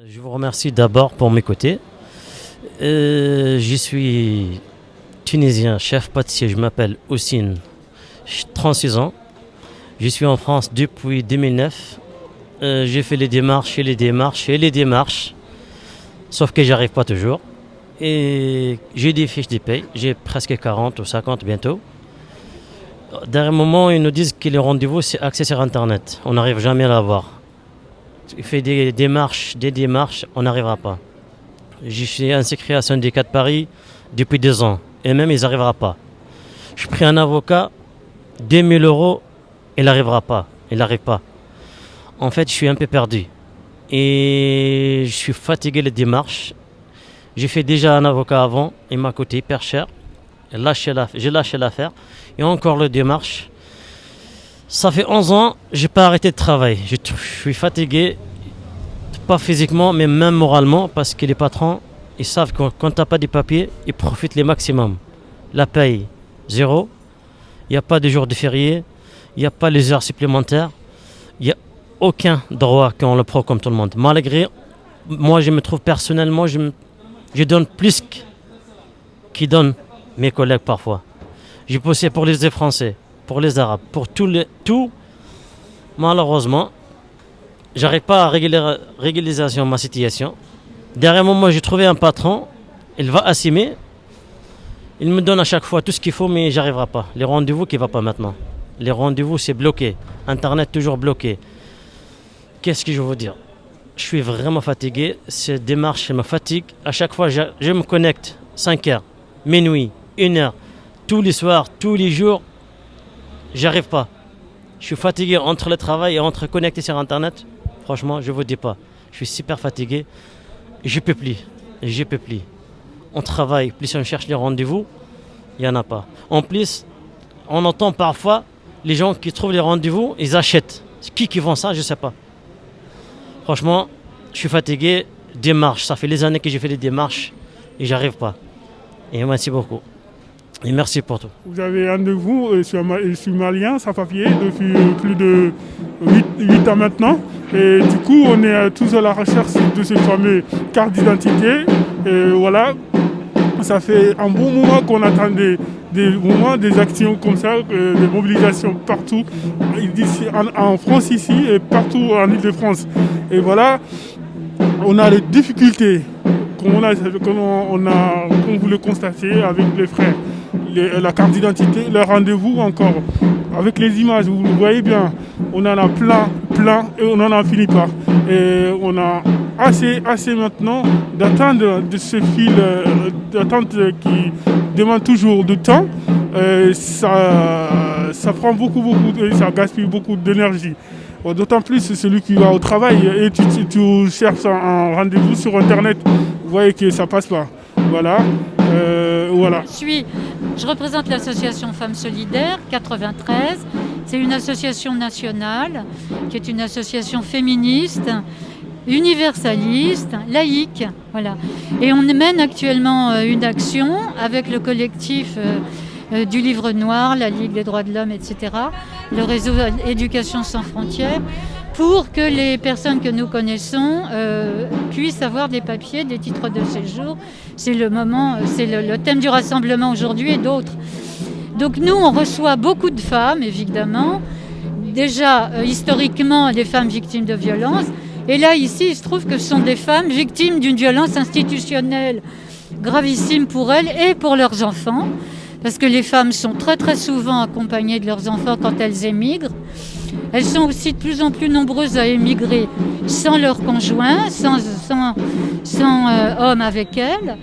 Je vous remercie d'abord pour m'écouter. Je suis tunisien, chef pâtissier, je m'appelle Houssine, j'ai 36 ans. Je suis en France depuis 2009. J'ai fait les démarches et les démarches et les démarches, sauf que j'arrive pas toujours. Et j'ai des fiches de paye, j'ai presque 40 ou 50 bientôt. Dernier moment, ils nous disent que les rendez-vous, c'est accès sur Internet. On n'arrive jamais à l'avoir. Il fait des démarches, on n'arrivera pas. Je suis inscrit à syndicat de Paris depuis 2 ans, et même ils n'arriveront pas. Je pris un avocat, 2000 euros, il n'arrivera pas, il n'arrive pas. En fait, je suis un peu perdu. Et je suis fatigué des démarches. J'ai fait déjà un avocat avant, il m'a coûté hyper cher. J'ai lâché l'affaire. Et encore le démarche. Ça fait 11 ans, j'ai pas arrêté de travailler. Je suis fatigué, pas physiquement, mais même moralement, parce que les patrons, ils savent que quand tu n'as pas de papiers, ils profitent le maximum. La paye, zéro. Il n'y a pas de jours de férié. Il n'y a pas les heures supplémentaires. Il n'y a aucun droit qu'on le prend comme tout le monde. Malgré, moi je me trouve personnellement, je donne plus qu'ils donnent mes collègues parfois. J'ai poussé pour les Français, pour les Arabes, pour tout. Malheureusement, j'arrive pas à régulariser ma situation. Derrière moi, j'ai trouvé un patron, il va assumer. Il me donne à chaque fois tout ce qu'il faut, mais j'arriverai pas. Les rendez-vous qui ne vont pas maintenant. Les rendez-vous, c'est bloqué. Internet toujours bloqué. Qu'est-ce que je veux vous dire? Je suis vraiment fatigué. Cette démarche me fatigue. À chaque fois, je me connecte 5 heures, minuit, 1 heure, tous les soirs, tous les jours. J'arrive pas. Je suis fatigué entre le travail et entre connecter sur Internet. Franchement, je vous dis pas. Je suis super fatigué. Je peux plus. On travaille, plus on cherche les rendez-vous, il n'y en a pas. En plus, on entend parfois les gens qui trouvent les rendez-vous, ils achètent. Qui vend ça, je ne sais pas. Franchement, je suis fatigué. Démarche, ça fait des années que j'ai fait des démarches et j'arrive pas. Et merci beaucoup. Et merci pour tout. Vous avez un de vous, je suis malien, sans papier, depuis plus de 8 ans maintenant. Et du coup, on est tous à la recherche de ce fameux carte d'identité. Et voilà, ça fait un bon moment qu'on attendait des actions comme ça, des mobilisations partout, en France ici et partout en Île-de-France. Et voilà, on a les difficultés comme vous le constatez avec les frères. La carte d'identité, le rendez-vous encore. Avec les images, vous le voyez bien, on en a plein, et on n'en finit pas. Et on a assez maintenant d'attendre de ce fil d'attente qui demande toujours de temps. Ça prend beaucoup, ça gaspille beaucoup d'énergie. D'autant plus celui qui va au travail et tu cherches un rendez-vous sur Internet, vous voyez que ça passe pas. Voilà. Voilà. Je représente l'association Femmes Solidaires 93. C'est une association nationale qui est une association féministe, universaliste, laïque. Voilà. Et on mène actuellement une action avec le collectif du Livre Noir, la Ligue des droits de l'homme, etc., le réseau Éducation sans frontières, pour que les personnes que nous connaissons puissent avoir des papiers, des titres de séjour. C'est le thème du rassemblement aujourd'hui et d'autres. Donc nous, on reçoit beaucoup de femmes, évidemment. Déjà, historiquement, des femmes victimes de violences. Et là, ici, il se trouve que ce sont des femmes victimes d'une violence institutionnelle gravissime pour elles et pour leurs enfants. Parce que les femmes sont très très souvent accompagnées de leurs enfants quand elles émigrent. Elles sont aussi de plus en plus nombreuses à émigrer sans leur conjoint, sans homme avec elles,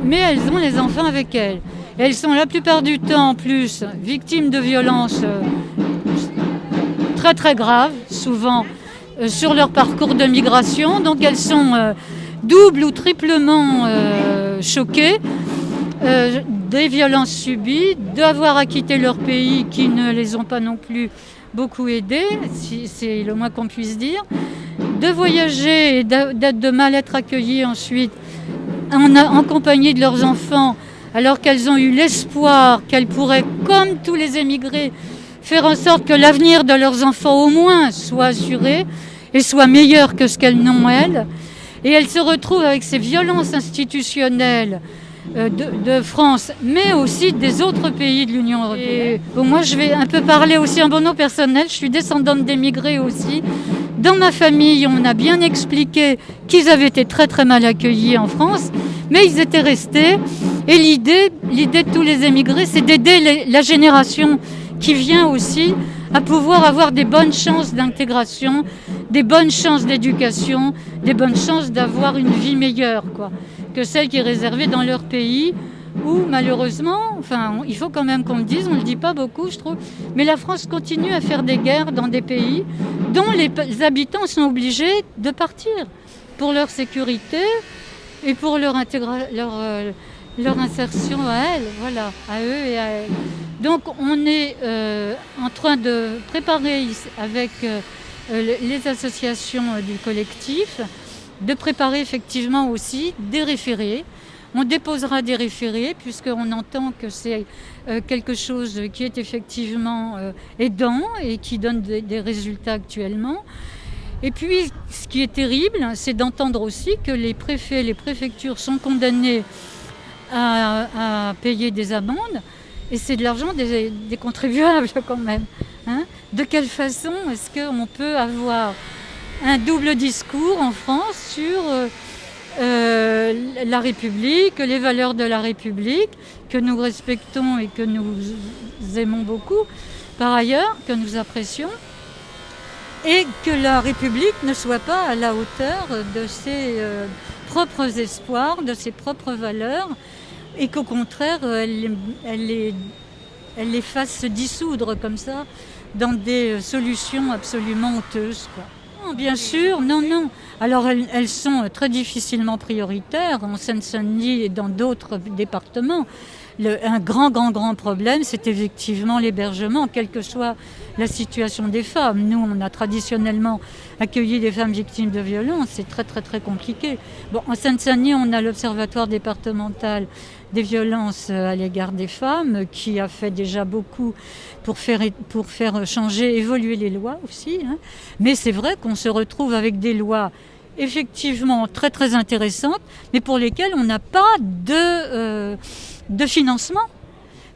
mais elles ont les enfants avec elles. Et elles sont la plupart du temps en plus victimes de violences très très graves, souvent sur leur parcours de migration. Donc elles sont double ou triplement choquées des violences subies, d'avoir à quitter leur pays qui ne les ont pas non plus beaucoup aidées, c'est le moins qu'on puisse dire, de voyager et de mal être accueillies ensuite en compagnie de leurs enfants, alors qu'elles ont eu l'espoir qu'elles pourraient, comme tous les émigrés, faire en sorte que l'avenir de leurs enfants au moins soit assuré et soit meilleur que ce qu'elles n'ont elles. Et elle se retrouve avec ces violences institutionnelles de France, mais aussi des autres pays de l'Union européenne. Bon, moi, je vais un peu parler aussi en mon nom personnel. Je suis descendante d'émigrés aussi. Dans ma famille, on a bien expliqué qu'ils avaient été très très mal accueillis en France, mais ils étaient restés. Et l'idée de tous les émigrés, c'est d'aider la génération qui vient aussi à pouvoir avoir des bonnes chances d'intégration, des bonnes chances d'éducation, des bonnes chances d'avoir une vie meilleure, quoi, que celle qui est réservée dans leur pays, où malheureusement, enfin, il faut quand même qu'on le dise, on ne le dit pas beaucoup, je trouve, mais la France continue à faire des guerres dans des pays dont les habitants sont obligés de partir pour leur sécurité et pour leur insertion à elles, voilà, à eux et à elles. Donc on est en train de préparer avec les associations du collectif, de préparer effectivement aussi des référés. On déposera des référés puisqu'on entend que c'est quelque chose qui est effectivement aidant et qui donne des résultats actuellement. Et puis ce qui est terrible, c'est d'entendre aussi que les préfets, les préfectures sont condamnés à payer des amendes. Et c'est de l'argent des contribuables quand même. Hein. De quelle façon est-ce qu'on peut avoir un double discours en France sur la République, les valeurs de la République, que nous respectons et que nous aimons beaucoup, par ailleurs, que nous apprécions, et que la République ne soit pas à la hauteur de ses propres espoirs, de ses propres valeurs, et qu'au contraire, elle les fasse se dissoudre comme ça dans des solutions absolument honteuses, quoi. Non, bien sûr, non. Alors elles sont très difficilement prioritaires en Seine-Saint-Denis et dans d'autres départements. Un grand problème, c'est effectivement l'hébergement, quelle que soit la situation des femmes. Nous, on a traditionnellement accueilli des femmes victimes de violences, c'est très compliqué. Bon, en Seine-Saint-Denis, on a l'Observatoire départemental des violences à l'égard des femmes qui a fait déjà beaucoup pour faire changer, évoluer les lois aussi. Hein. Mais c'est vrai qu'on se retrouve avec des lois effectivement très intéressantes, mais pour lesquelles on n'a pas de financement,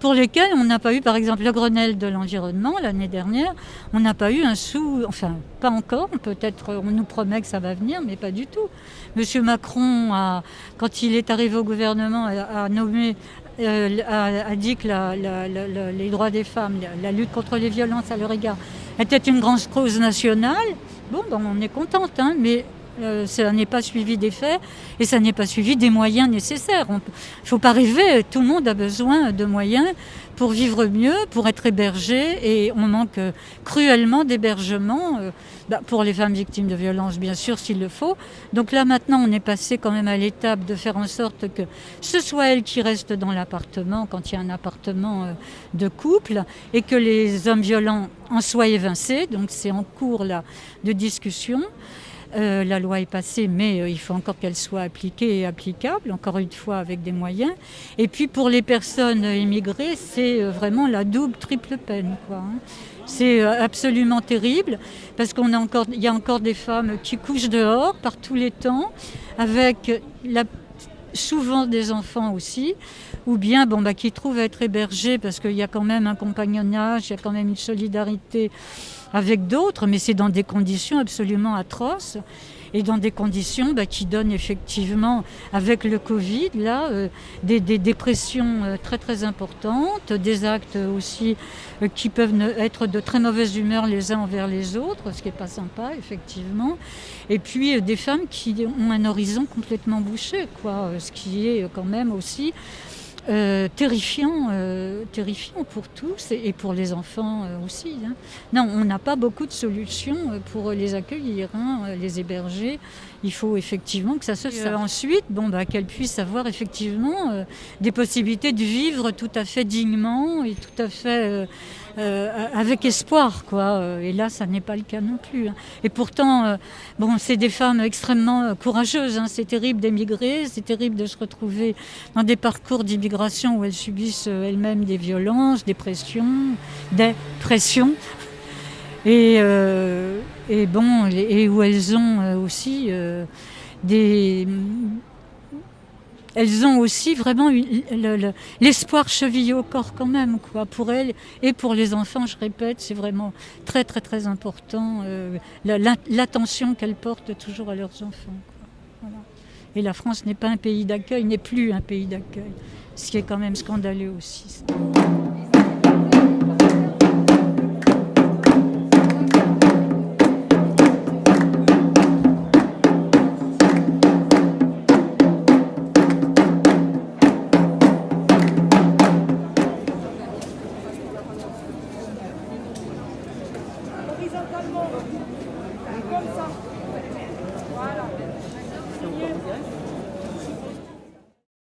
pour lesquels on n'a pas eu, par exemple, le Grenelle de l'environnement l'année dernière, on n'a pas eu un sou, enfin pas encore, peut-être on nous promet que ça va venir, mais pas du tout. Monsieur Macron, quand il est arrivé au gouvernement, a dit que les droits des femmes, la lutte contre les violences à leur égard, était une grande cause nationale. Bon, on est contente, hein, mais ça n'est pas suivi des faits et ça n'est pas suivi des moyens nécessaires. Il ne faut pas rêver, tout le monde a besoin de moyens pour vivre mieux, pour être hébergé, et on manque cruellement d'hébergement pour les femmes victimes de violences, bien sûr, s'il le faut. Donc là, maintenant, on est passé quand même à l'étape de faire en sorte que ce soit elles qui restent dans l'appartement quand il y a un appartement de couple et que les hommes violents en soient évincés. Donc c'est en cours là de discussion. La loi est passée, mais il faut encore qu'elle soit appliquée et applicable, encore une fois avec des moyens. Et puis pour les personnes immigrées, c'est vraiment la double, triple peine, quoi, hein. C'est absolument terrible parce il y a encore des femmes qui couchent dehors par tous les temps, avec souvent des enfants aussi, ou bien qui trouvent à être hébergés parce qu'il y a quand même un compagnonnage, il y a quand même une solidarité avec d'autres, mais c'est dans des conditions absolument atroces et dans des conditions qui donnent effectivement, avec le Covid, là, des dépressions très importantes, des actes aussi qui peuvent être de très mauvaise humeur les uns envers les autres, ce qui n'est pas sympa, effectivement. Et puis des femmes qui ont un horizon complètement bouché, quoi, ce qui est quand même aussi terrifiant pour tous et pour les enfants aussi. Hein. Non, on n'a pas beaucoup de solutions pour les accueillir, hein, les héberger. Il faut effectivement que ça se fasse. Ensuite, qu'elles puissent avoir effectivement des possibilités de vivre tout à fait dignement et tout à fait avec espoir, quoi. Et là, ça n'est pas le cas non plus. Hein. Et pourtant, c'est des femmes extrêmement courageuses. Hein. C'est terrible d'émigrer, c'est terrible de se retrouver dans des parcours d'immigration où elles subissent elles-mêmes des violences, des pressions, et où elles ont aussi elles ont aussi vraiment l'espoir chevillé au corps quand même, quoi. Pour elles et pour les enfants, je répète, c'est vraiment très très très important l'attention qu'elles portent toujours à leurs enfants, quoi. Voilà. Et la France n'est pas un pays d'accueil, n'est plus un pays d'accueil, ce qui est quand même scandaleux aussi.